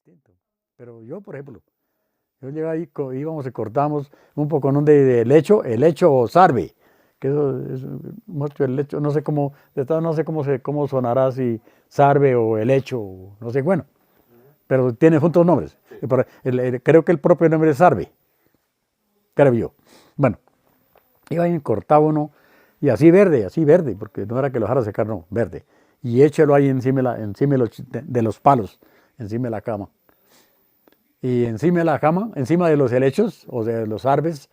distinto. Pero yo, por ejemplo, yo llegaba ahí, íbamos y cortábamos un poco de helecho o sarve, que eso es mucho el hecho, no sé cómo, de todo no sé cómo sonará si sarve o helecho, no sé, bueno, pero tiene juntos nombres. Pero creo que el propio nombre es sarve, creo yo. Bueno, iba y cortaba uno, y así verde, porque no era que lo dejara secar, no, verde. Y échelo ahí encima, encima de los palos, encima de la cama. Y encima de la cama, encima de los helechos o de los árboles,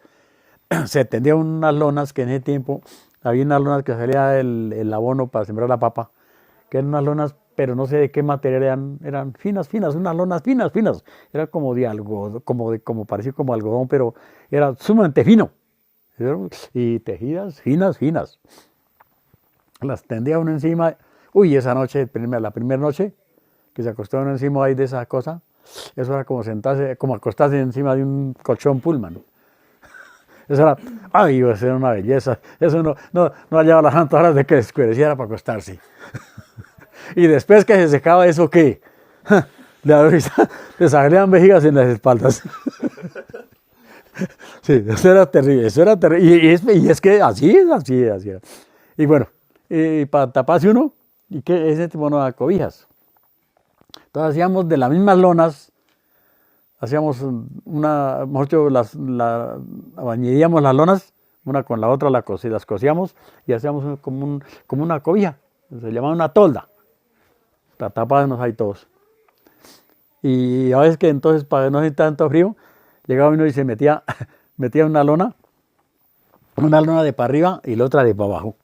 se tendían unas lonas que en ese tiempo había unas lonas que salía el abono para sembrar la papa, que eran unas lonas, pero no sé de qué material eran finas, finas, unas lonas finas, finas. Era como de algodón, como parecía como algodón, pero era sumamente fino. Y tejidas finas, finas. Las tendía uno encima. Uy, esa noche, la primera noche, que se acostó uno encima ahí de esa cosa, eso era como sentarse, como acostarse encima de un colchón Pullman. Eso era, ay, eso era una belleza. Eso no hallaba las tantas horas de que oscureciera para acostarse. Y después que se secaba eso, ¿qué? Le salían vejigas en las espaldas. Sí, eso era terrible, eso era terrible. Y es que así era. Y bueno, y para taparse uno, y que ese tipo no da cobijas. Entonces hacíamos de las mismas lonas, hacíamos mejor dicho, bañiríamos las lonas, una con la otra las cosíamos y hacíamos como una cobija, se llamaba una tolda, para taparnos ahí todos. Y a veces que entonces, para no sentir tanto frío, llegaba uno y se metía una lona de para arriba y la otra de para abajo.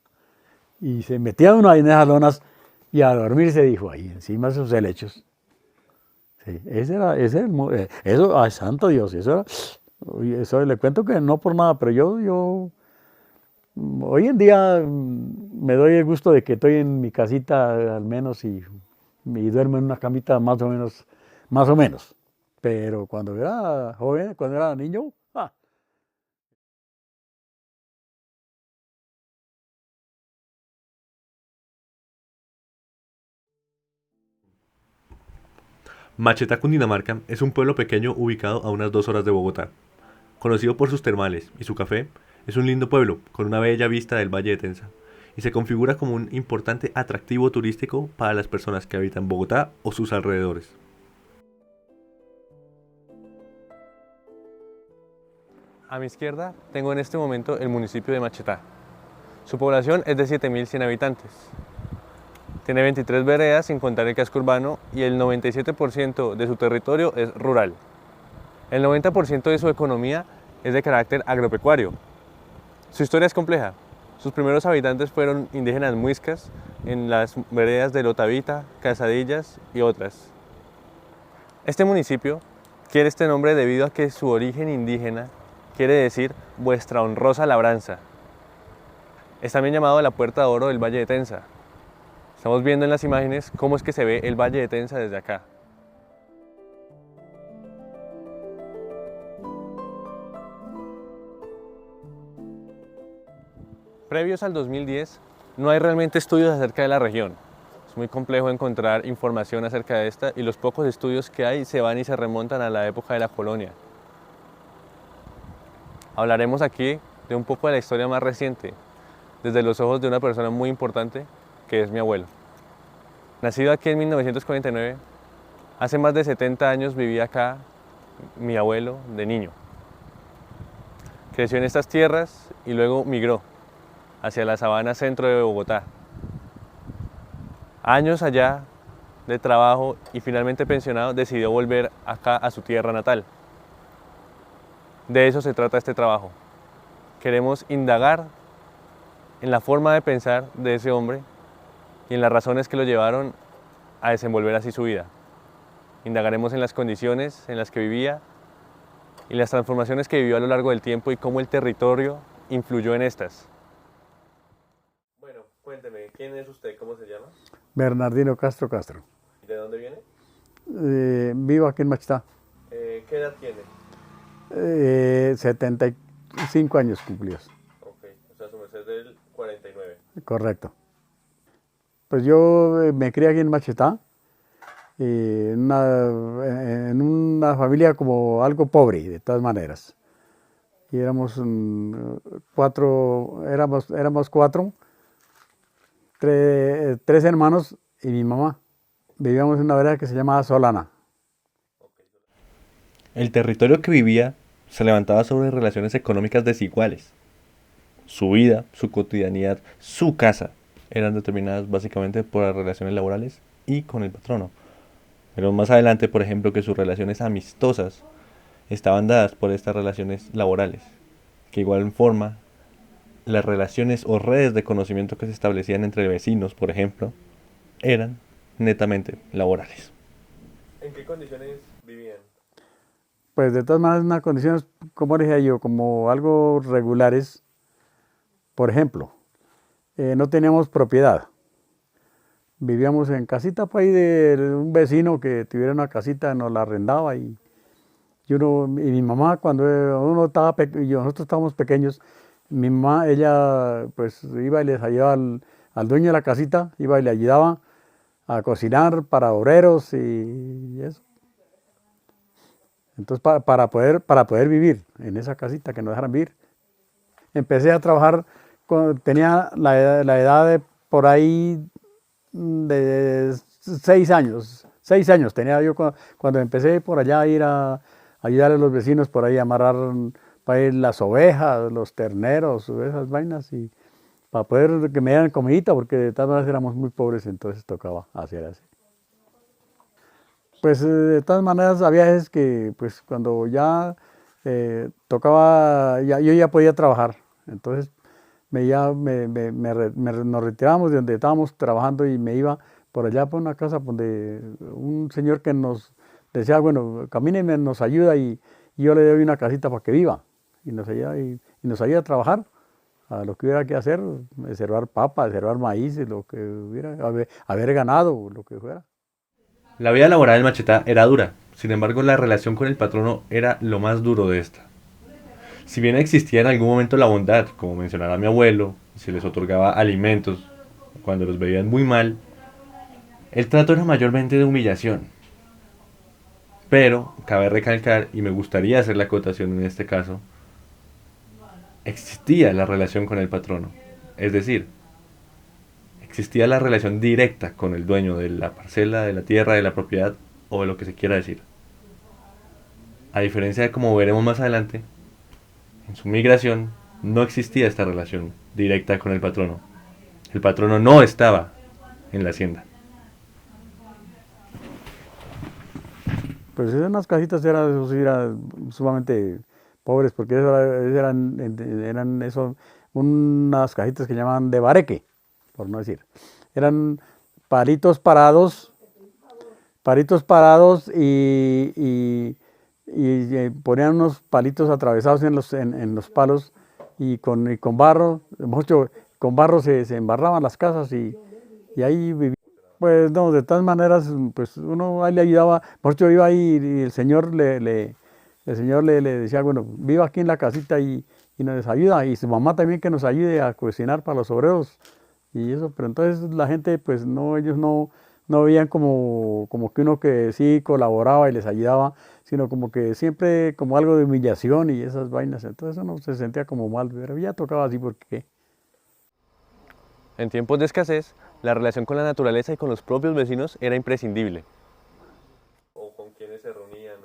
Y se metía uno ahí en esas lonas y a dormir se dijo ahí, encima de esos helechos. Sí, eso, ay, santo Dios, eso le cuento que no por nada, pero yo hoy en día me doy el gusto de que estoy en mi casita al menos y duermo en una camita más o menos. Pero cuando era joven, cuando era niño, Macheta, Cundinamarca, es un pueblo pequeño ubicado a unas 2 horas de Bogotá. Conocido por sus termales y su café, es un lindo pueblo con una bella vista del Valle de Tensa y se configura como un importante atractivo turístico para las personas que habitan Bogotá o sus alrededores. A mi izquierda tengo en este momento el municipio de Machetá. Su población es de 7.100 habitantes. Tiene 23 veredas sin contar el casco urbano y el 97% de su territorio es rural. El 90% de su economía es de carácter agropecuario. Su historia es compleja. Sus primeros habitantes fueron indígenas muiscas en las veredas de Lotavita, Casadillas y otras. Este municipio quiere este nombre debido a que su origen indígena quiere decir vuestra honrosa labranza. Es también llamado la Puerta de Oro del Valle de Tensa. Estamos viendo en las imágenes cómo es que se ve el Valle de Tensa desde acá. Previos al 2010, no hay realmente estudios acerca de la región. Es muy complejo encontrar información acerca de esta y los pocos estudios que hay se van y se remontan a la época de la colonia. Hablaremos aquí de un poco de la historia más reciente, desde los ojos de una persona muy importante que es mi abuelo. Nacido aquí en 1949, hace más de 70 años vivía acá mi abuelo de niño. Creció en estas tierras y luego migró hacia la sabana centro de Bogotá. Años allá de trabajo y finalmente pensionado, decidió volver acá a su tierra natal. De eso se trata este trabajo. Queremos indagar en la forma de pensar de ese hombre y en las razones que lo llevaron a desenvolver así su vida. Indagaremos en las condiciones en las que vivía y las transformaciones que vivió a lo largo del tiempo y cómo el territorio influyó en estas. Bueno, cuénteme, ¿quién es usted? ¿Cómo se llama? Bernardino Castro Castro. ¿De dónde viene? Vivo aquí en Machitá. ¿Qué edad tiene? 75 años cumplidos. Ok, o sea, su merced es del 49. Correcto. Pues yo me crié aquí en Machitá en una familia como algo pobre, de todas maneras. Y éramos éramos cuatro, tres hermanos y mi mamá. Vivíamos en una vereda que se llamaba Solana. El territorio que vivía se levantaba sobre relaciones económicas desiguales. Su vida, su cotidianidad, su casa eran determinadas básicamente por las relaciones laborales y con el patrono. Pero más adelante, por ejemplo, que sus relaciones amistosas estaban dadas por estas relaciones laborales. Que igual forma, las relaciones o redes de conocimiento que se establecían entre vecinos, por ejemplo, eran netamente laborales. ¿En qué condiciones vivían? Pues de todas maneras, unas condiciones, como dije yo, como algo regulares. Por ejemplo, no teníamos propiedad. Vivíamos en casita pues, ahí de un vecino que tuviera una casita, nos la arrendaba y mi mamá cuando uno estaba nosotros estábamos pequeños, mi mamá, ella pues iba y les ayudaba al dueño de la casita, iba y le ayudaba a cocinar para obreros y eso. Entonces para poder vivir en esa casita, que nos dejaran vivir. Empecé a trabajar cuando tenía la edad de por ahí de 6 años. 6 años tenía yo cuando empecé por allá a ir a ayudar a los vecinos por ahí a amarrar para ir las ovejas, los terneros, esas vainas y para poder que me dieran comidita porque de todas maneras éramos muy pobres, entonces tocaba hacer así. Pues de todas maneras había veces que pues cuando ya tocaba, yo ya podía trabajar, entonces nos retirábamos de donde estábamos trabajando y me iba por allá por una casa donde un señor que nos decía, bueno, camínenme, nos ayuda y yo le doy una casita para que viva y nos ayuda a trabajar, a lo que hubiera que hacer, cerrar papa, cerrar maíz, lo que hubiera, haber ganado, lo que fuera. La vida laboral del Machetá era dura, sin embargo la relación con el patrono era lo más duro de esta. Si bien existía en algún momento la bondad, como mencionaba mi abuelo, se les otorgaba alimentos cuando los veían muy mal, el trato era mayormente de humillación. Pero, cabe recalcar, y me gustaría hacer la acotación en este caso, existía la relación con el patrono. Es decir, existía la relación directa con el dueño de la parcela, de la tierra, de la propiedad o de lo que se quiera decir. A diferencia de como veremos más adelante, en su migración no existía esta relación directa con el patrono. El patrono no estaba en la hacienda. Pues unas casitas eran sumamente pobres porque eran unas cajitas que llamaban de bareque, por no decir. Eran palitos parados y ponían unos palitos atravesados en los palos y con barro, mucho, con barro se embarraban las casas y ahí vivían. Pues no, de todas maneras, pues uno ahí le ayudaba, por yo iba ahí y el señor le decía, bueno, viva aquí en la casita y nos ayuda, y su mamá también que nos ayude a cocinar para los obreros y eso, pero entonces la gente, pues no, ellos no veían como que uno que sí colaboraba y les ayudaba, sino como que siempre como algo de humillación y esas vainas, entonces uno se sentía como mal, pero ya tocaba así porque... En tiempos de escasez, la relación con la naturaleza y con los propios vecinos era imprescindible. ¿O con quienes se reunían?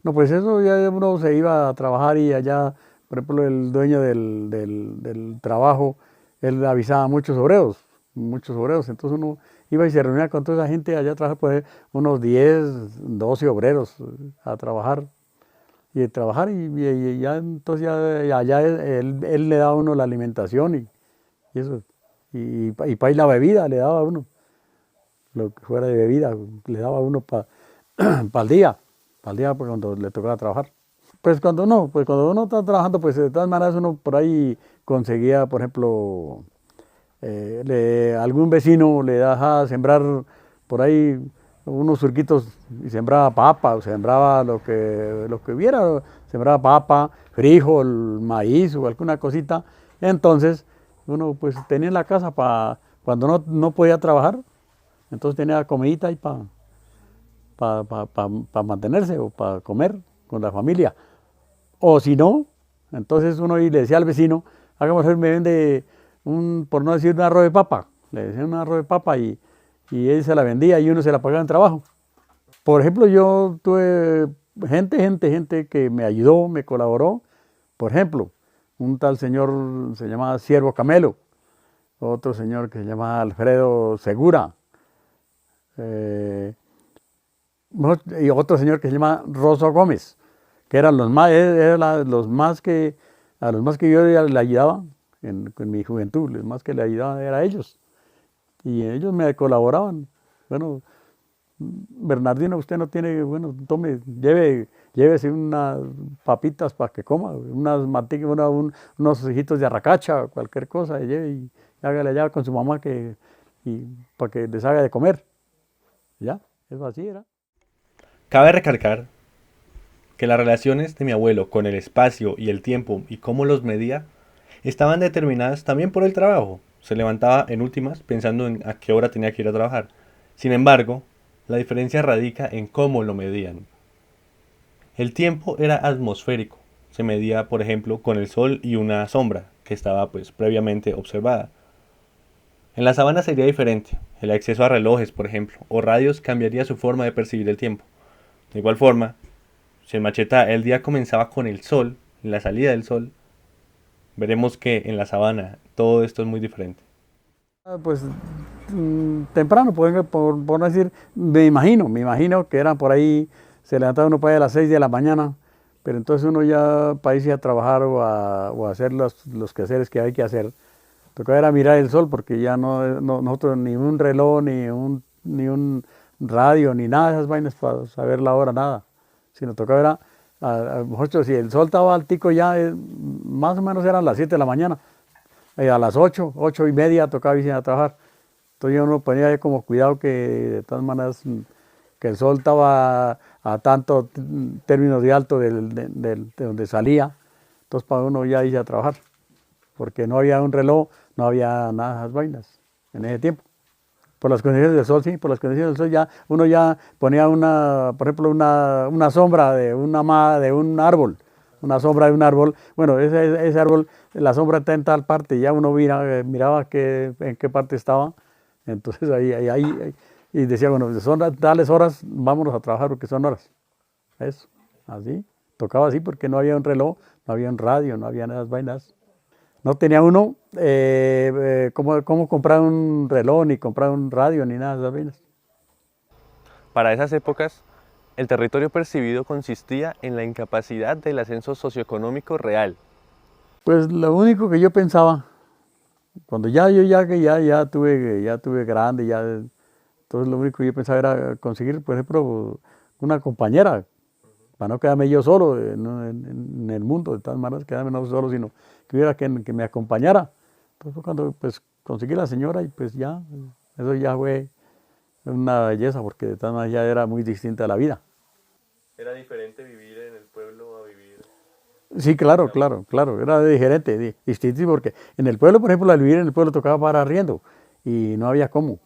No, pues eso ya uno se iba a trabajar y allá, por ejemplo, el dueño del trabajo, él avisaba a muchos obreros, entonces uno iba y se reunía con toda esa gente allá a trabajar, pues unos 10, 12 obreros a trabajar. Y ya entonces allá él le daba a uno la alimentación y eso. Y para ir la bebida le daba a uno, lo que fuera de bebida, le daba a uno para el día, pues, cuando le tocaba trabajar. Pues cuando uno está trabajando, pues de todas maneras uno por ahí conseguía, por ejemplo, algún vecino le dejaba sembrar por ahí unos surquitos y sembraba papa, o sembraba lo que hubiera, sembraba papa, frijol, maíz o alguna cosita. Entonces, uno pues tenía en la casa para cuando no podía trabajar, entonces tenía comidita ahí mantenerse o para comer con la familia. O si no, entonces uno le decía al vecino, hágame me vende por no decir un arroz de papa. Le decía un arroz de papa y él se la vendía y uno se la pagaba en trabajo. Por ejemplo, yo tuve gente que me ayudó, me colaboró. Por ejemplo, un tal señor se llamaba Siervo Camelo, otro señor que se llamaba Alfredo Segura, y otro señor que se llama Rosso Gómez, que eran los más, a los más que yo le ayudaba en mi juventud, los más que le ayudaba era a ellos. Y ellos me colaboraban. Bueno, Bernardino, usted no tiene, bueno, tome, llévese unas papitas para que coma, unos hijitos de arracacha, cualquier cosa, y hágale allá con su mamá para que les haga de comer. Ya, eso así era. Cabe recalcar que las relaciones de mi abuelo con el espacio y el tiempo y cómo los medía estaban determinadas también por el trabajo. Se levantaba en últimas pensando en a qué hora tenía que ir a trabajar. Sin embargo, la diferencia radica en cómo lo medían. El tiempo era atmosférico. Se medía, por ejemplo, con el sol y una sombra que estaba pues previamente observada. En la sabana sería diferente. El acceso a relojes, por ejemplo, o radios cambiaría su forma de percibir el tiempo. De igual forma, si en Macheta el día comenzaba con el sol, la salida del sol, veremos que en la sabana todo esto es muy diferente. Pues temprano, por no decir, me imagino que eran por ahí, se levantaba uno para ir a las 6 de la mañana, pero entonces uno ya para irse a trabajar o a hacer los quehaceres que hay que hacer, tocaba era mirar el sol porque ya nosotros ni un reloj, ni un radio, ni nada de esas vainas para saber la hora, nada, sino tocaba era, nosotros, si el sol estaba altico ya, más o menos eran las 7 de la mañana, a las 8:30 tocaba irse a trabajar. Entonces uno ponía como cuidado que de todas maneras que el sol estaba a tanto términos de alto de donde salía, entonces para uno ya irse a trabajar, porque no había un reloj, no había nada de esas vainas en ese tiempo. Por las condiciones del sol, sí, por las condiciones del sol ya uno ya ponía por ejemplo, una sombra de un árbol, una sombra de un árbol. Bueno, ese árbol, la sombra está en tal parte, ya uno miraba en qué parte estaba. Entonces ahí y decía, bueno, son tales horas, vámonos a trabajar porque son horas. Eso, así, tocaba así porque no había un reloj, no había un radio, no había nada de vainas. No tenía uno cómo comprar un reloj, ni comprar un radio, ni nada de esas vainas. Para esas épocas, el territorio percibido consistía en la incapacidad del ascenso socioeconómico real. Pues lo único que yo pensaba, cuando ya tuve grande, entonces lo único que yo pensaba era conseguir, por ejemplo, una compañera, para no quedarme yo solo en el mundo, de tal manera quedarme no solo, sino que hubiera que me acompañara. Entonces fue cuando pues conseguí la señora y pues ya, eso ya fue una belleza, porque de tal manera ya era muy distinta a la vida. ¿Era diferente vivir en el pueblo a vivir? Sí, claro, era diferente, distinto, porque en el pueblo, por ejemplo, al vivir en el pueblo tocaba pagar arriendo y no había cómo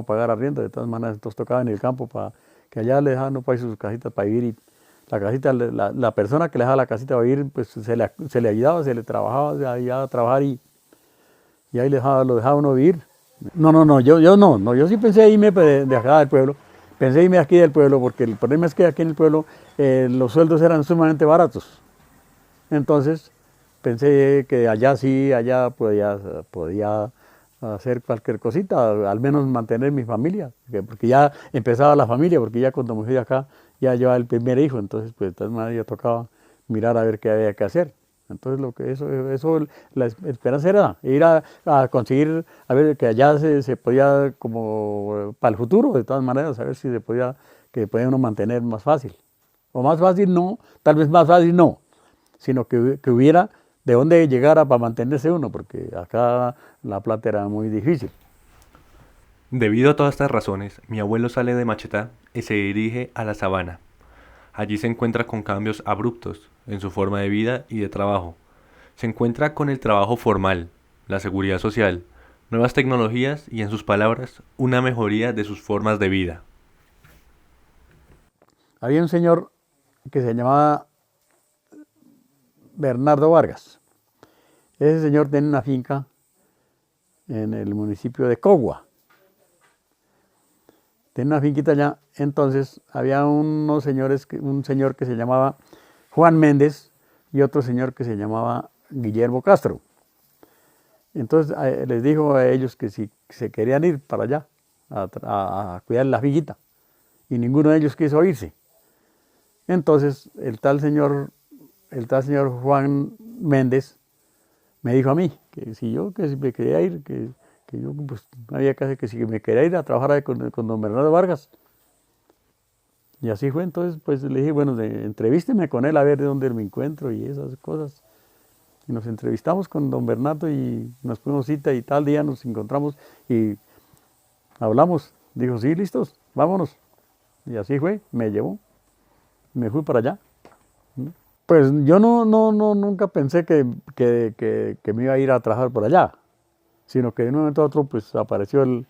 pagar arriendo, de todas maneras, entonces tocaba en el campo para que allá le dejaban para sus casitas para vivir y la casita, la persona que le dejaba la casita para vivir, pues se le ayudaba, se le trabajaba, se ayudaba a trabajar y ahí lo dejaba uno vivir. No, yo sí pensé irme de acá del pueblo, pensé irme aquí del pueblo, porque el problema es que aquí en el pueblo los sueldos eran sumamente baratos. Entonces pensé que allá sí, allá podía hacer cualquier cosita, al menos mantener mi familia, porque ya empezaba la familia, porque ya cuando me fui acá ya llevaba el primer hijo, entonces pues de todas maneras ya tocaba mirar a ver qué había que hacer. Entonces la esperanza era ir a conseguir, a ver que allá se podía, como para el futuro, de todas maneras, a ver si que podía uno mantener más fácil. O más fácil no, tal vez más fácil no, sino que hubiera de dónde llegara para mantenerse uno, porque acá la plata era muy difícil. Debido a todas estas razones, mi abuelo sale de Machetá y se dirige a la sabana. Allí se encuentra con cambios abruptos en su forma de vida y de trabajo. Se encuentra con el trabajo formal, la seguridad social, nuevas tecnologías y, en sus palabras, una mejoría de sus formas de vida. había un señor que se llamaba Bernardo Vargas. Ese señor tenía una finca en el municipio de Cogua. Tenía una finquita allá. Entonces había unos señores, un señor que se llamaba Juan Méndez y otro señor que se llamaba Guillermo Castro. Entonces les dijo a ellos que si se querían ir para allá a cuidar la finquita. Y ninguno de ellos quiso irse. Entonces el tal señor Juan Méndez me dijo a mí que si me quería ir, que yo pues no había que hacer, que si me quería ir a trabajar ahí con don Bernardo Vargas. Y así fue. Entonces pues le dije, bueno, entrevísteme con él a ver de dónde me encuentro y esas cosas. Y nos entrevistamos con don Bernardo y nos pusimos cita y tal día nos encontramos y hablamos. Dijo, sí, listos, vámonos. Y así fue, me llevó, me fui para allá. Pues yo nunca pensé que me iba a ir a trabajar por allá, sino que de un momento a otro pues apareció el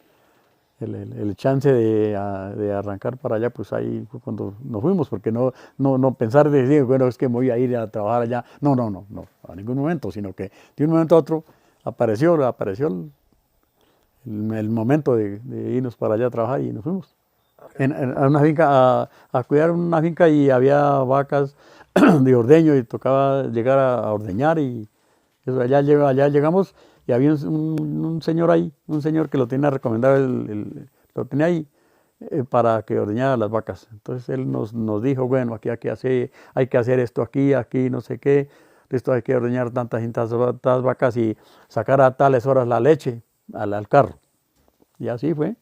chance de arrancar para allá, pues ahí fue cuando nos fuimos, porque no pensar de decir, bueno, es que me voy a ir a trabajar allá, no, a ningún momento, sino que de un momento a otro apareció el momento de irnos para allá a trabajar y nos fuimos. A una finca, a cuidar una finca y había vacas de ordeño y tocaba llegar a ordeñar y eso, allá llegamos y había un señor ahí, un señor que lo tenía recomendado, lo tenía ahí para que ordeñara las vacas. Entonces él nos dijo, bueno, aquí hay que hacer esto aquí, no sé qué, esto hay que ordeñar tantas vacas y sacar a tales horas la leche al carro. Y así fue.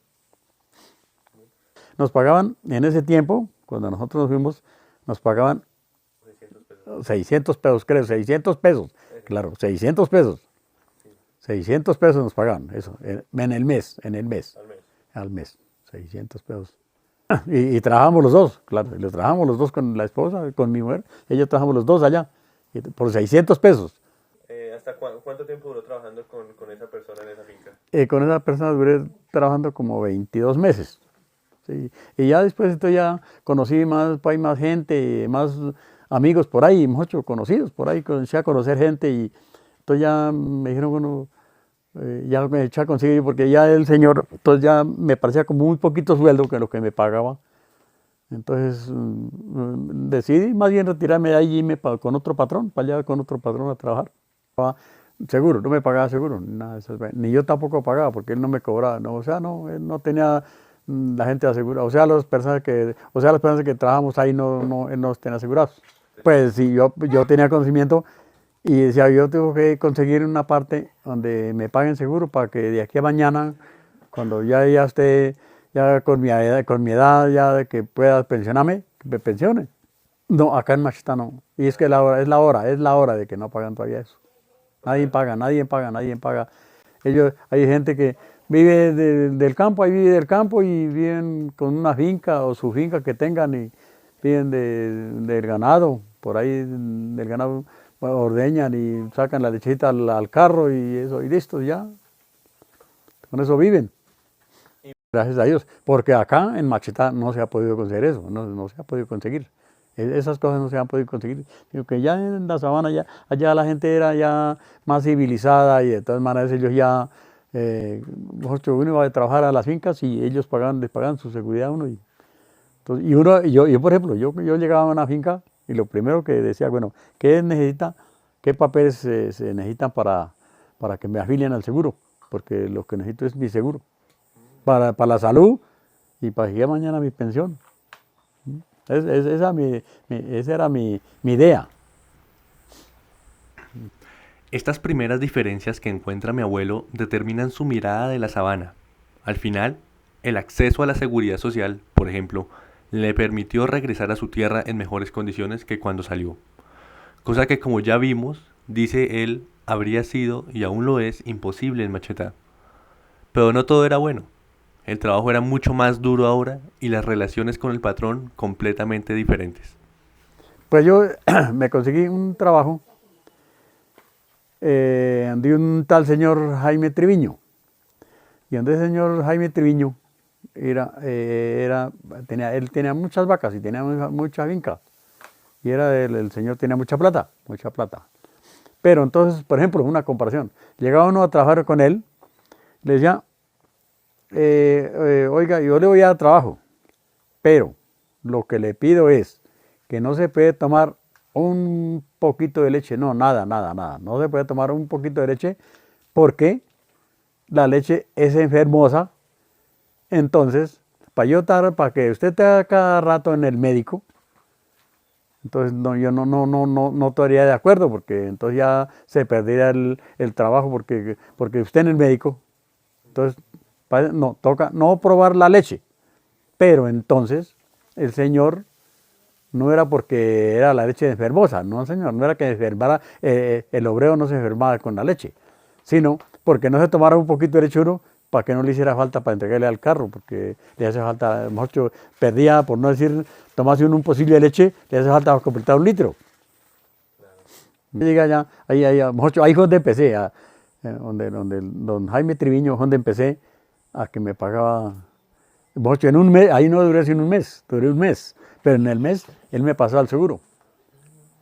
Nos pagaban, en ese tiempo, cuando nosotros nos fuimos, nos pagaban 600 pesos, creo, 600 pesos, claro, 600 pesos. 600 pesos nos pagaban, eso, en el mes, al mes, 600 pesos. Y trabajamos los dos, claro, lo trabajamos los dos con la esposa, con mi mujer, ella trabajamos los dos allá, por 600 pesos. ¿Hasta cuánto tiempo duró trabajando con esa persona en esa finca? Con esa persona duré trabajando como 22 meses. Sí. Y ya después entonces ya conocí más gente, más amigos por ahí, muchos conocidos por ahí, comencé a conocer gente y entonces ya me dijeron, bueno, ya me eché a conseguir, porque ya el señor, entonces ya me parecía como muy poquito sueldo que lo que me pagaba. Entonces decidí más bien retirarme de ahí y irme con otro patrón, para allá con otro patrón a trabajar. Seguro, no me pagaba seguro, nada de eso, ni yo tampoco pagaba porque él no me cobraba, no, o sea, no, él no tenía la gente asegurada, o sea, las personas que trabajamos ahí él no tenía asegurados. Pues sí, yo tenía conocimiento y decía, yo tengo que conseguir una parte donde me paguen seguro para que de aquí a mañana, cuando ya esté ya con mi edad ya de que pueda pensionarme, que me pensione. No, acá en Machita no. Y es que es la hora de que no pagan todavía eso. Nadie paga. Hay gente que vive del campo, ahí vive del campo y viven con una finca o su finca que tengan y viven del ganado, por ahí del ganado ordeñan y sacan la lechita al carro y eso, y listo, ya. Con eso viven. Gracias a Dios, porque acá en Machita no se ha podido conseguir eso, no se ha podido conseguir. Esas cosas no se han podido conseguir. Digo que ya en la sabana, allá la gente era ya más civilizada y de todas maneras ellos ya, uno iba a trabajar a las fincas y ellos les pagaban su seguridad a uno. Yo por ejemplo, yo llegaba a una finca y lo primero que decía, bueno, ¿qué necesita? ¿Qué papeles se necesitan para que me afilien al seguro? Porque lo que necesito es mi seguro. Para la salud y para que mañana mi pensión. Esa era mi idea. Estas primeras diferencias que encuentra mi abuelo determinan su mirada de la sabana. Al final, el acceso a la seguridad social, por ejemplo, le permitió regresar a su tierra en mejores condiciones que cuando salió. Cosa que, como ya vimos, dice él, habría sido y aún lo es imposible en Macheta. Pero no todo era bueno. El trabajo era mucho más duro ahora y las relaciones con el patrón completamente diferentes. Pues yo me conseguí un trabajo de un tal señor Jaime Triviño. Y donde el señor Jaime Triviño él tenía muchas vacas y tenía mucha finca. Y el señor tenía mucha plata, mucha plata. Pero entonces, por ejemplo, una comparación. Llegaba uno a trabajar con él, le decía, oiga, yo le voy a dar trabajo, pero lo que le pido es que no se puede tomar un poquito de leche, no, nada, no se puede tomar un poquito de leche porque la leche es enfermosa. Entonces, para que usted esté cada rato en el médico, entonces no, yo no estaría de acuerdo, porque entonces ya se perdería el trabajo porque usted en el médico, entonces no, toca no probar la leche. Pero entonces el señor no era porque era la leche enfermosa, no señor, no era que enfermara, el obrero no se enfermaba con la leche, sino porque no se tomara un poquito de leche uno para que no le hiciera falta para entregarle al carro, porque le hace falta, mucho perdía, por no decir, tomarse un pocillo de leche, le hace falta para completar un litro. Claro. Llega allá, ahí fue donde empecé, donde don Jaime Triviño, donde empecé a que me pagaba, en un mes, ahí no duré sino un mes, duré un mes, pero en el mes él me pasó al seguro.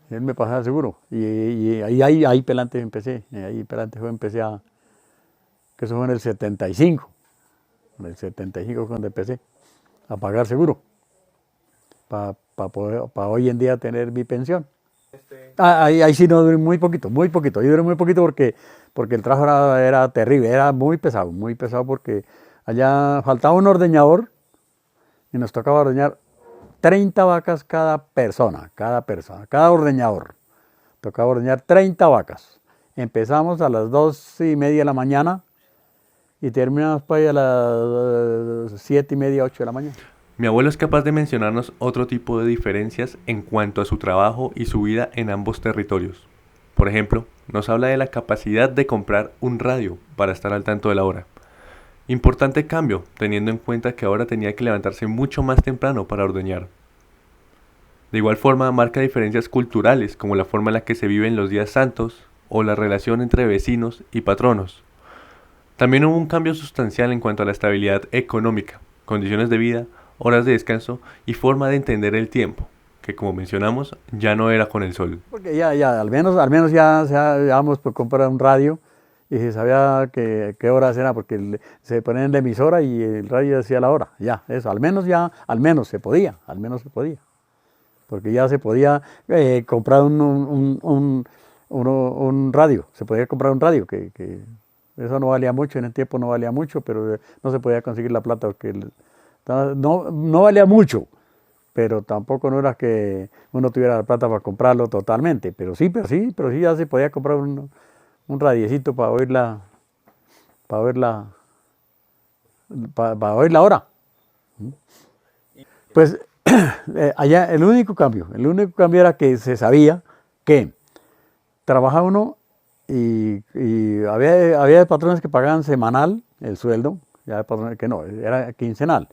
Él me pasaba al seguro, y ahí pelante empecé, empecé a, que eso fue en el 75, en el 75 cuando empecé a pagar seguro, para hoy en día tener mi pensión. Ahí sí no duré muy poquito, yo duré muy poquito porque el trabajo era terrible, era muy pesado porque allá faltaba un ordeñador y nos tocaba ordeñar 30 vacas cada ordeñador. Tocaba ordeñar 30 vacas. Empezamos a las 2:30 de la mañana y terminamos para ahí a las 7:30, 8 de la mañana. Mi abuelo es capaz de mencionarnos otro tipo de diferencias en cuanto a su trabajo y su vida en ambos territorios. Por ejemplo, nos habla de la capacidad de comprar un radio para estar al tanto de la hora. Importante cambio, teniendo en cuenta que ahora tenía que levantarse mucho más temprano para ordeñar. De igual forma, marca diferencias culturales, como la forma en la que se viven los días santos o la relación entre vecinos y patronos. También hubo un cambio sustancial en cuanto a la estabilidad económica, condiciones de vida, horas de descanso y forma de entender el tiempo, que como mencionamos, ya no era con el sol. Porque al menos ya íbamos por comprar un radio y se sabía qué horas era, porque se ponía en la emisora y el radio decía la hora, ya, eso, al menos se podía. Porque ya se podía comprar un radio, que eso no valía mucho, en el tiempo no valía mucho, pero no se podía conseguir la plata, porque no valía mucho, pero tampoco no era que uno tuviera la plata para comprarlo totalmente, pero sí ya se podía comprar un radiecito para oír la hora. Pues allá el único cambio era que se sabía que trabajaba uno y había patrones que pagaban semanal el sueldo, y había patrones que no, era quincenal,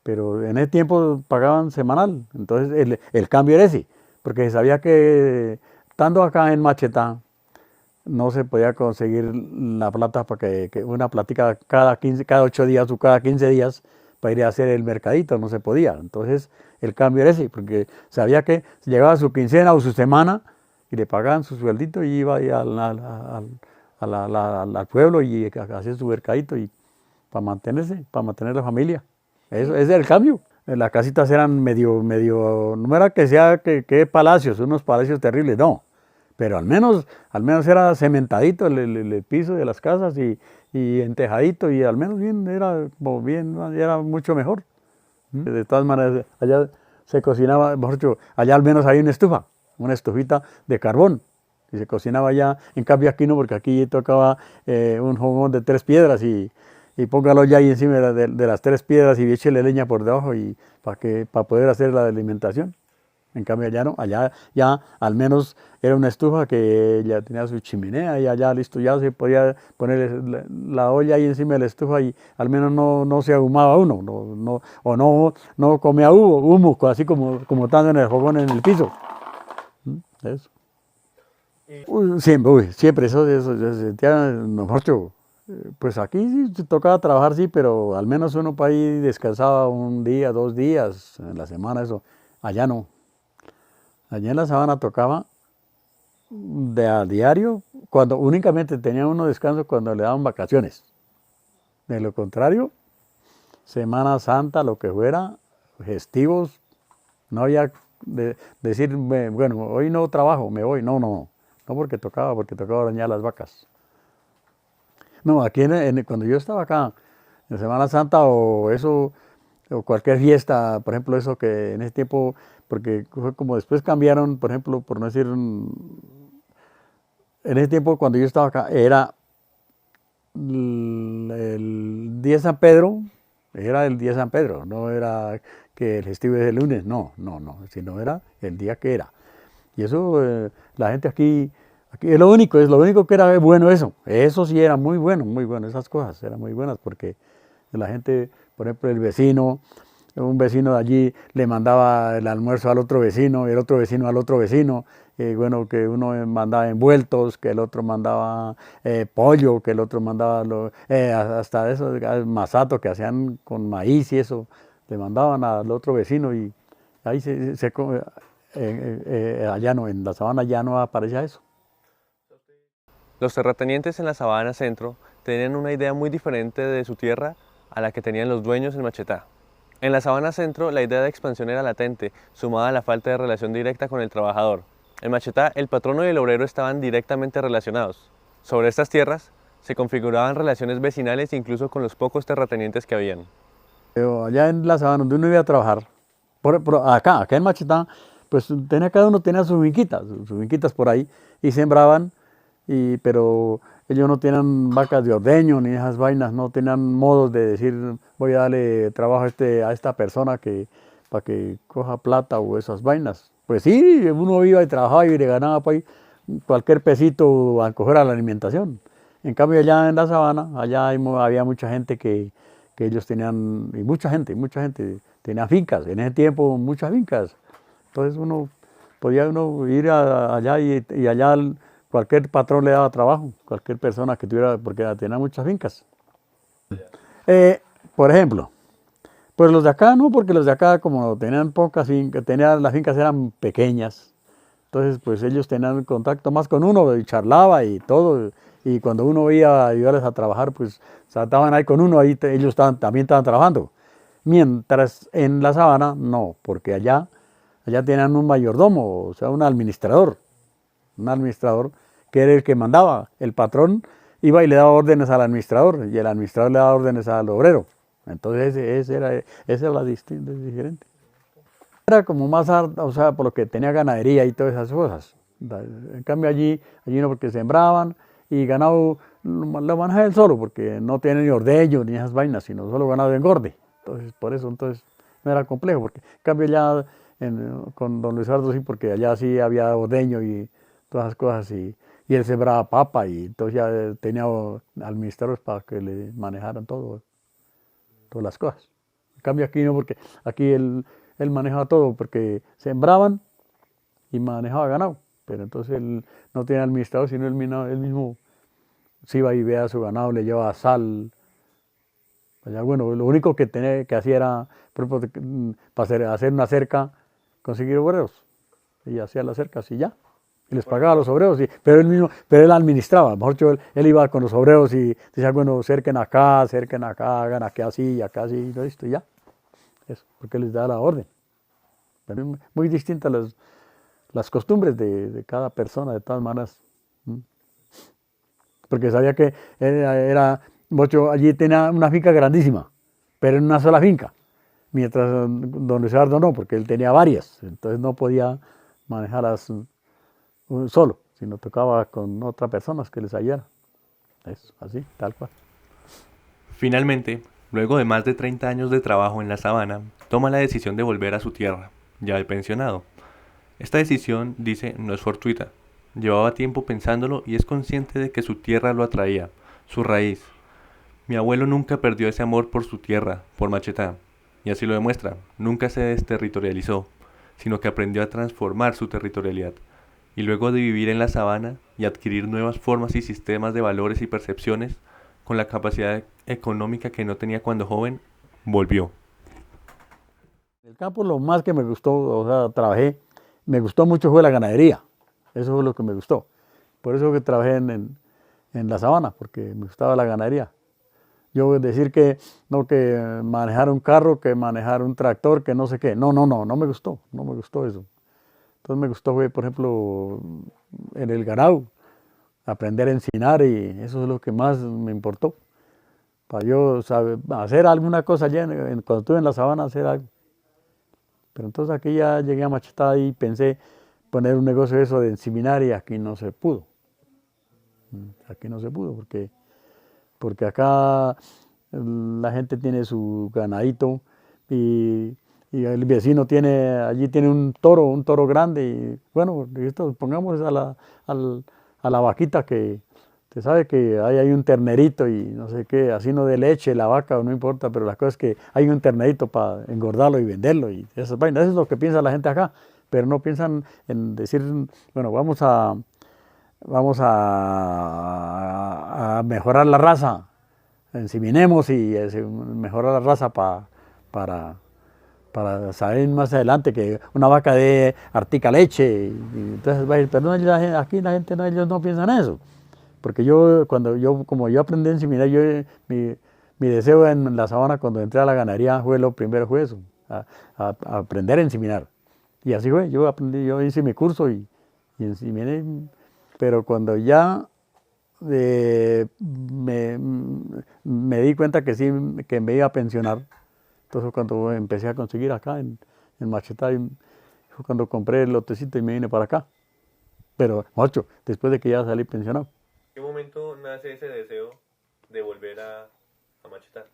pero en ese tiempo pagaban semanal. Entonces el cambio era ese, porque se sabía que estando acá en Machetá no se podía conseguir la plata para que una platica cada 8 días o cada 15 días para ir a hacer el mercadito, no se podía. Entonces el cambio era ese, porque sabía que llegaba su quincena o su semana y le pagaban su sueldito y iba ahí al pueblo y hacía su mercadito y para mantener la familia. Ese era el cambio. Las casitas eran medio, no era que sea que palacios, unos palacios terribles, no. Pero al menos era cementadito el piso de las casas y entejadito, y al menos era mucho mejor. De todas maneras, allá se cocinaba, mejor dicho, allá al menos hay una estufita de carbón, y se cocinaba allá. En cambio aquí no, porque aquí tocaba un fogón de 3 piedras y póngalo ya ahí encima de las 3 piedras y échele leña por debajo y para poder hacer la alimentación. En cambio allá no, allá ya al menos era una estufa que ya tenía su chimenea y allá listo, ya se podía poner la olla ahí encima de la estufa y al menos no se ahumaba uno, no comía humo, así como estando en el fogón en el piso. Eso. Siempre, eso se sentía, mejor dicho, Pues aquí sí tocaba trabajar, sí, pero al menos uno para ahí descansaba un día, 2 días en la semana, eso. Allá no. Allá en la sabana tocaba de a diario, cuando únicamente tenía uno descanso cuando le daban vacaciones. De lo contrario, Semana Santa, lo que fuera, festivos, no había decir, bueno, hoy no trabajo, me voy. No, no, no porque tocaba ordeñar las vacas. No, aquí cuando yo estaba acá, en Semana Santa o eso, o cualquier fiesta, por ejemplo, eso que en ese tiempo, porque fue como después cambiaron, por ejemplo, por no decir, en ese tiempo cuando yo estaba acá, era el día de San Pedro, era el día de San Pedro, no era que el festivo es el lunes, no, no, no, sino era el día que era. Y eso, la gente aquí es lo único que era bueno eso sí era muy bueno, esas cosas eran muy buenas porque la gente, por ejemplo, un vecino de allí le mandaba el almuerzo al otro vecino, y el otro vecino al otro vecino, bueno, que uno mandaba envueltos, que el otro mandaba pollo, que el otro mandaba hasta eso, masato que hacían con maíz y eso, le mandaban al otro vecino y ahí allá no, en la sabana ya no aparecía eso. Los terratenientes en la sabana centro tenían una idea muy diferente de su tierra a la que tenían los dueños en Machetá. En la sabana centro, la idea de expansión era latente, sumada a la falta de relación directa con el trabajador. En Machetá, el patrono y el obrero estaban directamente relacionados. Sobre estas tierras, se configuraban relaciones vecinales incluso con los pocos terratenientes que habían. Pero allá en la sabana donde uno iba a trabajar, acá en Machetá, pues cada uno tenía sus finquitas por ahí, y sembraban, pero ellos no tenían vacas de ordeño ni esas vainas, no tenían modos de decir voy a darle trabajo a esta persona para que coja plata o esas vainas. Pues sí, uno iba y trabajaba y le ganaba pues, cualquier pesito a coger a la alimentación. En cambio allá en la sabana, había mucha gente que ellos tenían, y mucha gente tenía fincas, en ese tiempo muchas fincas. Entonces podía uno ir allá y allá cualquier patrón le daba trabajo, cualquier persona que tuviera, porque tenía muchas fincas. Por ejemplo, pues los de acá no, porque los de acá como tenían pocas fincas, las fincas eran pequeñas, entonces pues ellos tenían contacto más con uno y charlaba y todo, y cuando uno iba a ayudarles a trabajar, pues estaban ahí con uno, ellos también estaban trabajando. Mientras en la sabana no, porque allá tenían un mayordomo, o sea, un administrador que era el que mandaba. El patrón iba y le daba órdenes al administrador y el administrador le daba órdenes al obrero. Entonces esa era la diferente. Era como más, o sea, por lo que tenía ganadería y todas esas cosas. En cambio allí no, porque sembraban y ganado lo manejaba él solo, porque no tiene ni ordeño ni esas vainas, sino solo ganado de engorde. Entonces, por eso, no era complejo, porque en cambio ya con don Luis Eduardo sí, porque allá sí había ordeño y todas esas cosas, y él sembraba papa, y entonces ya tenía administradores para que le manejaran todas las cosas. En cambio aquí no, porque aquí él manejaba todo, porque sembraban y manejaba ganado, pero entonces él no tenía administrador, sino él mismo se iba y veía a su ganado, le llevaba sal. Allá, bueno, lo único que hacía era, por ejemplo, para hacer una cerca, conseguir obreros, y hacía las cercas y ya. Y les pagaba a los obreros, pero él administraba, mejor dicho, él iba con los obreros y decía, bueno, cerquen acá, hagan aquí así, acá así, y listo, y ya. Eso, porque les da la orden. Pero es muy distintas las costumbres de cada persona, de todas maneras. Porque sabía que Mocho allí tenía una finca grandísima, pero en una sola finca. Mientras don Luis Eduardo no, porque él tenía varias, entonces no podía manejarlas solo, sino tocaba con otras personas que les ayudaran. Es así, tal cual. Finalmente, luego de más de 30 años de trabajo en la sabana, toma la decisión de volver a su tierra, ya de pensionado. Esta decisión, dice, no es fortuita. Llevaba tiempo pensándolo y es consciente de que su tierra lo atraía, su raíz. Mi abuelo nunca perdió ese amor por su tierra, por Machetá, y así lo demuestra, nunca se desterritorializó, sino que aprendió a transformar su territorialidad, y luego de vivir en la sabana y adquirir nuevas formas y sistemas de valores y percepciones, con la capacidad económica que no tenía cuando joven, volvió. El campo lo más que me gustó, o sea, trabajé, me gustó mucho fue la ganadería. Eso fue lo que me gustó. Por eso que trabajé en la sabana, porque me gustaba la ganadería. Yo decir que no, que manejar un carro, que manejar un tractor, que no sé qué. No, no, no, no me gustó, no me gustó eso. Entonces me gustó fue, por ejemplo, en el ganado, aprender a encinar y eso es lo que más me importó. Para yo saber, hacer alguna cosa allá, cuando estuve en la sabana, hacer algo. Pero entonces aquí ya llegué a Macheta y pensé poner un negocio de eso de enciminar y aquí no se pudo. Aquí no se pudo porque acá la gente tiene su ganadito y el vecino tiene, allí tiene un toro grande y bueno, esto, pongamos a la vaquita que usted sabe que hay un ternerito y no sé qué, así no de leche, la vaca, no importa, pero la cosa es que hay un ternerito para engordarlo y venderlo y esas vainas, eso es lo que piensa la gente acá, pero no piensan en decir, bueno, vamos a mejorar la raza, enseminemos y mejorar la raza para, para saber más adelante que una vaca de artica leche. Entonces, pero no, aquí la gente no, ellos no piensan eso. Porque yo, como yo aprendí a inseminar, mi deseo en la sabana cuando entré a la ganadería fue lo primero fue eso, a aprender a inseminar. Y así fue, yo aprendí, yo hice mi curso y inseminé, pero cuando ya me di cuenta que sí, que me iba a pensionar. Entonces cuando empecé a conseguir acá en Machetá, fue cuando compré el lotecito y me vine para acá. Pero, ocho, después de que ya salí pensionado. ¿En qué momento nace ese deseo de volver a machetar?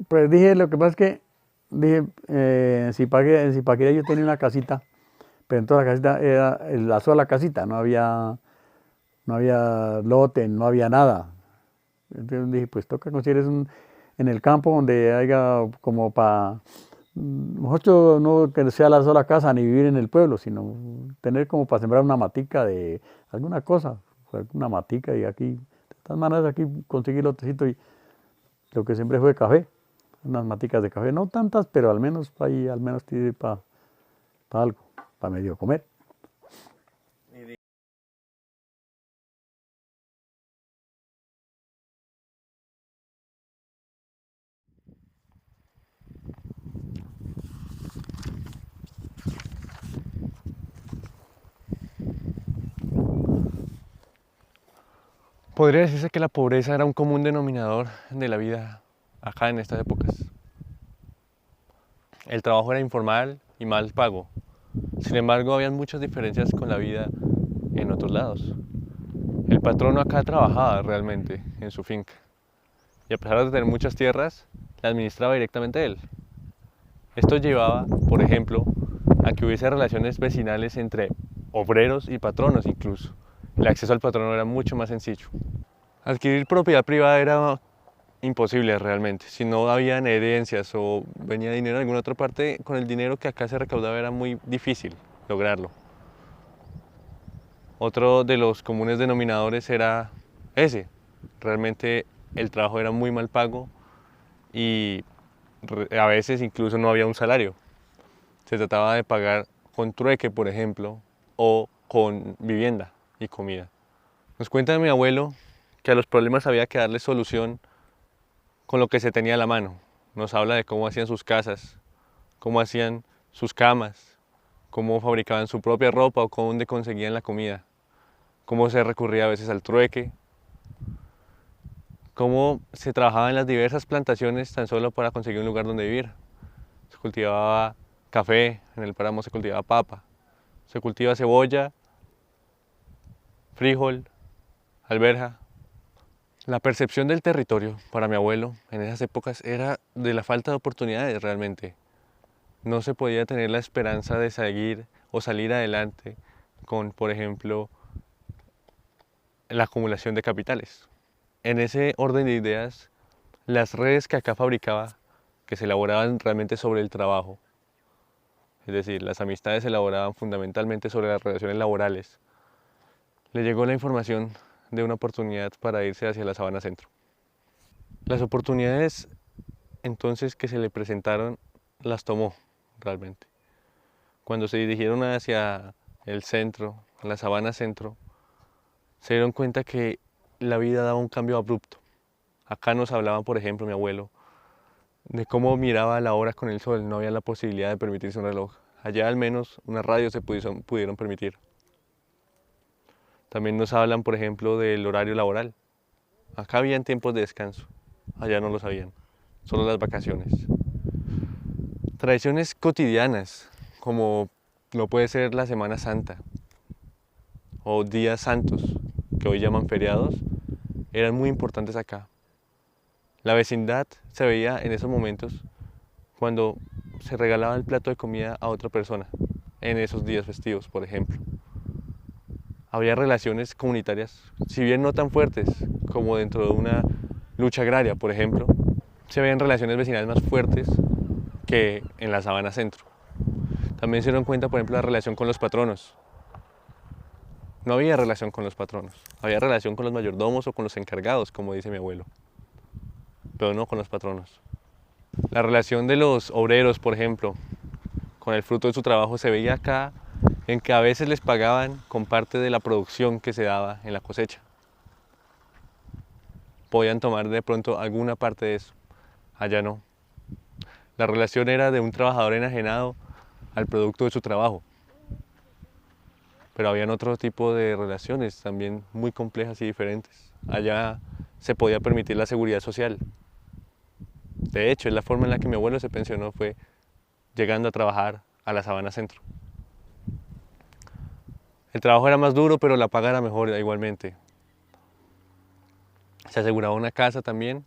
Pues dije, lo que pasa es que, dije, en Zipaquirá yo tenía una casita, pero en toda la casita era la sola casita, no había lote, no había nada. Entonces dije, pues toca conseguir en el campo donde haya como para, nosotros no que sea la sola casa ni vivir en el pueblo, sino tener como para sembrar una matica de alguna cosa, una matica y aquí, de todas maneras aquí conseguí lotecito y lo que sembré fue café, unas maticas de café, no tantas, pero al menos ahí, al menos tiene para algo, para medio comer. Podría decirse que la pobreza era un común denominador de la vida acá en estas épocas. El trabajo era informal y mal pago. Sin embargo, había muchas diferencias con la vida en otros lados. El patrono acá trabajaba realmente en su finca y a pesar de tener muchas tierras, la administraba directamente él. Esto llevaba, por ejemplo, a que hubiese relaciones vecinales entre obreros y patronos incluso. El acceso al patrono era mucho más sencillo. Adquirir propiedad privada era imposible realmente. Si no habían herencias o venía dinero de alguna otra parte, con el dinero que acá se recaudaba era muy difícil lograrlo. Otro de los comunes denominadores era ese. Realmente el trabajo era muy mal pago y a veces incluso no había un salario. Se trataba de pagar con trueque, por ejemplo, o con vivienda y comida. Nos cuenta mi abuelo que a los problemas había que darle solución con lo que se tenía a la mano. Nos habla de cómo hacían sus casas, cómo hacían sus camas, cómo fabricaban su propia ropa o dónde conseguían la comida, cómo se recurría a veces al trueque, cómo se trabajaba en las diversas plantaciones tan solo para conseguir un lugar donde vivir. Se cultivaba café, en el páramo se cultivaba papa, se cultiva cebolla, frijol, alberja. La percepción del territorio para mi abuelo en esas épocas era de la falta de oportunidades realmente. No se podía tener la esperanza de seguir o salir adelante con, por ejemplo, la acumulación de capitales. En ese orden de ideas, las redes que acá fabricaba, que se elaboraban realmente sobre el trabajo, es decir, las amistades se elaboraban fundamentalmente sobre las relaciones laborales, le llegó la información de una oportunidad para irse hacia la Sabana Centro. Las oportunidades entonces que se le presentaron las tomó realmente. Cuando se dirigieron hacia el centro, la Sabana Centro, se dieron cuenta que la vida daba un cambio abrupto. Acá nos hablaba, por ejemplo, mi abuelo, de cómo miraba la hora con el sol. No había la posibilidad de permitirse un reloj. Allá al menos unas radios se pudieron permitir. También nos hablan, por ejemplo, del horario laboral. Acá habían tiempos de descanso, allá no lo sabían, solo las vacaciones. Tradiciones cotidianas, como lo puede ser la Semana Santa o días santos, que hoy llaman feriados, eran muy importantes acá. La vecindad se veía en esos momentos cuando se regalaba el plato de comida a otra persona, en esos días festivos, por ejemplo. Había relaciones comunitarias, si bien no tan fuertes como dentro de una lucha agraria, por ejemplo, se veían relaciones vecinales más fuertes que en la Sabana Centro. También se dieron cuenta, por ejemplo, la relación con los patronos. No había relación con los patronos, había relación con los mayordomos o con los encargados, como dice mi abuelo, pero no con los patronos. La relación de los obreros, por ejemplo, con el fruto de su trabajo se veía acá en que a veces les pagaban con parte de la producción que se daba en la cosecha. Podían tomar de pronto alguna parte de eso, allá no. La relación era de un trabajador enajenado al producto de su trabajo. Pero habían otro tipo de relaciones también muy complejas y diferentes. Allá se podía permitir la seguridad social. De hecho, es la forma en la que mi abuelo se pensionó, fue llegando a trabajar a la Sabana Centro. El trabajo era más duro, pero la paga era mejor igualmente. Se aseguraba una casa también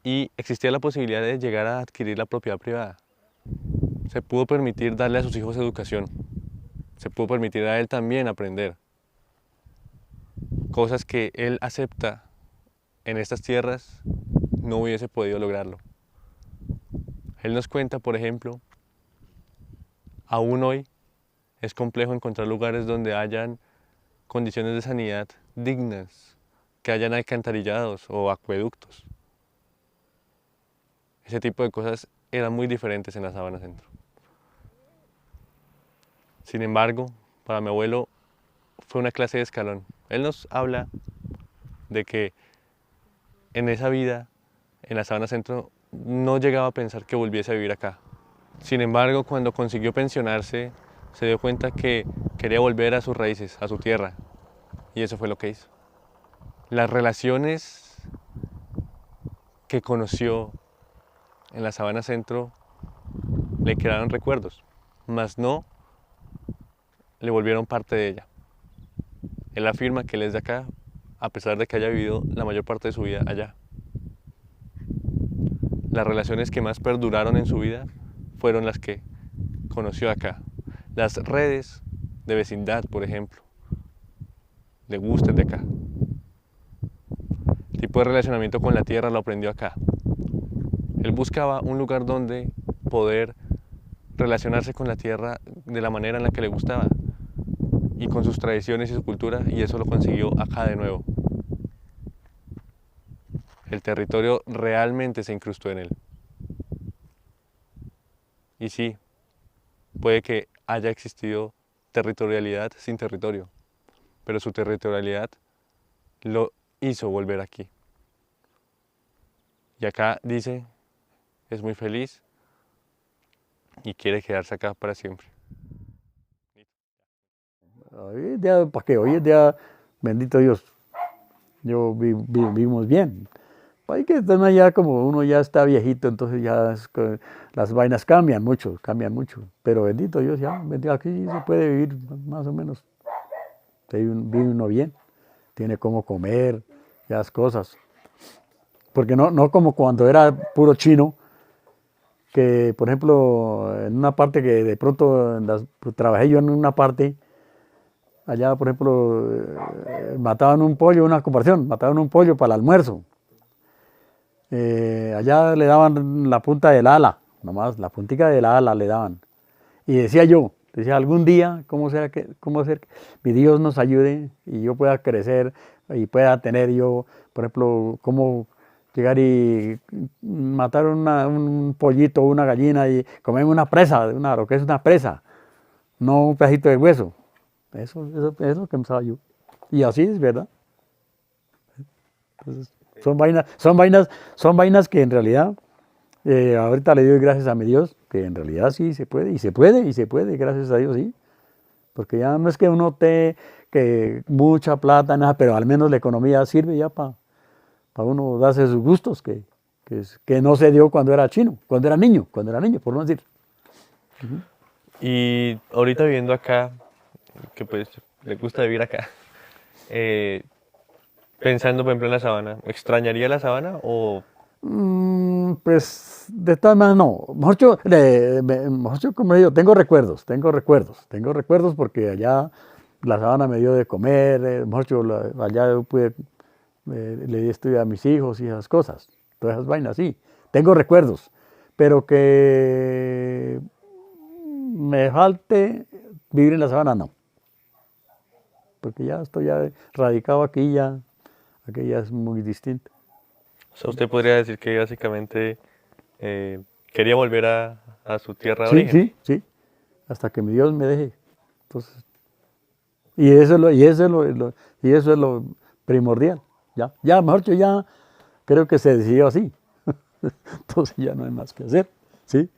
y existía la posibilidad de llegar a adquirir la propiedad privada. Se pudo permitir darle a sus hijos educación. Se pudo permitir a él también aprender. Cosas que él acepta en estas tierras no hubiese podido lograrlo. Él nos cuenta, por ejemplo, aún hoy es complejo encontrar lugares donde hayan condiciones de sanidad dignas, que hayan alcantarillados o acueductos. Ese tipo de cosas eran muy diferentes en la Sabana Centro. Sin embargo, para mi abuelo fue una clase de escalón. Él nos habla de que en esa vida, en la Sabana Centro, no llegaba a pensar que volviese a vivir acá. Sin embargo, cuando consiguió pensionarse, se dio cuenta que quería volver a sus raíces, a su tierra, y eso fue lo que hizo. Las relaciones que conoció en la Sabana Centro le quedaron recuerdos, mas no le volvieron parte de ella. Él afirma que él es de acá, a pesar de que haya vivido la mayor parte de su vida allá. Las relaciones que más perduraron en su vida fueron las que conoció acá. Las redes de vecindad, por ejemplo, le gustan de acá. El tipo de relacionamiento con la tierra lo aprendió acá. Él buscaba un lugar donde poder relacionarse con la tierra de la manera en la que le gustaba y con sus tradiciones y su cultura, y eso lo consiguió acá de nuevo. El territorio realmente se incrustó en él. Y sí, puede que haya existido territorialidad sin territorio, pero su territorialidad lo hizo volver aquí. Y acá dice, es muy feliz y quiere quedarse acá para siempre. Hoy es día, ¿para qué? Hoy es día, bendito Dios, vivimos bien. Hay que tener ya como uno ya está viejito, entonces ya las vainas cambian mucho, Pero bendito Dios, ya, aquí se puede vivir más o menos. Vive uno bien, tiene cómo comer, ya las cosas. Porque no como cuando era puro chino, que por ejemplo, en una parte que de pronto trabajé yo en una parte, allá por ejemplo, mataban un pollo, una comparación, mataban un pollo para el almuerzo. Allá le daban la punta del ala, nomás, la puntica del ala le daban. Y decía, algún día, cómo hacer que mi Dios nos ayude y yo pueda crecer y pueda tener yo, por ejemplo, cómo llegar y matar un pollito o una gallina y comer una presa, lo que es una presa, no un pedacito de hueso. Eso es lo que pensaba yo. Y así es, ¿verdad? Entonces, son vainas que en realidad, ahorita le doy gracias a mi Dios, que en realidad sí se puede, y se puede, gracias a Dios, sí. Porque ya no es que uno tenga que mucha plata, nada, pero al menos la economía sirve ya para uno darse sus gustos, que no se dio cuando era chino, cuando era niño, por no decir. Y ahorita viviendo acá, que pues le gusta vivir acá, pensando por ejemplo en la sabana, ¿extrañaría la sabana o...? Pues de todas maneras no. Mejor dicho, como digo, tengo recuerdos porque allá la sabana me dio de comer, mejor dicho, allá yo pude, le di estudio a mis hijos y esas cosas, todas esas vainas, sí. Tengo recuerdos, pero que me falte vivir en la sabana, no. Porque ya estoy ya radicado aquí, aquí ya es muy distinto. O sea, usted podría decir que básicamente quería volver a su tierra de Sí, origen. sí, sí, hasta que mi Dios me deje. Entonces, y eso es lo primordial. Ya, mejor dicho, ya creo que se decidió así. Entonces ya no hay más que hacer, ¿sí?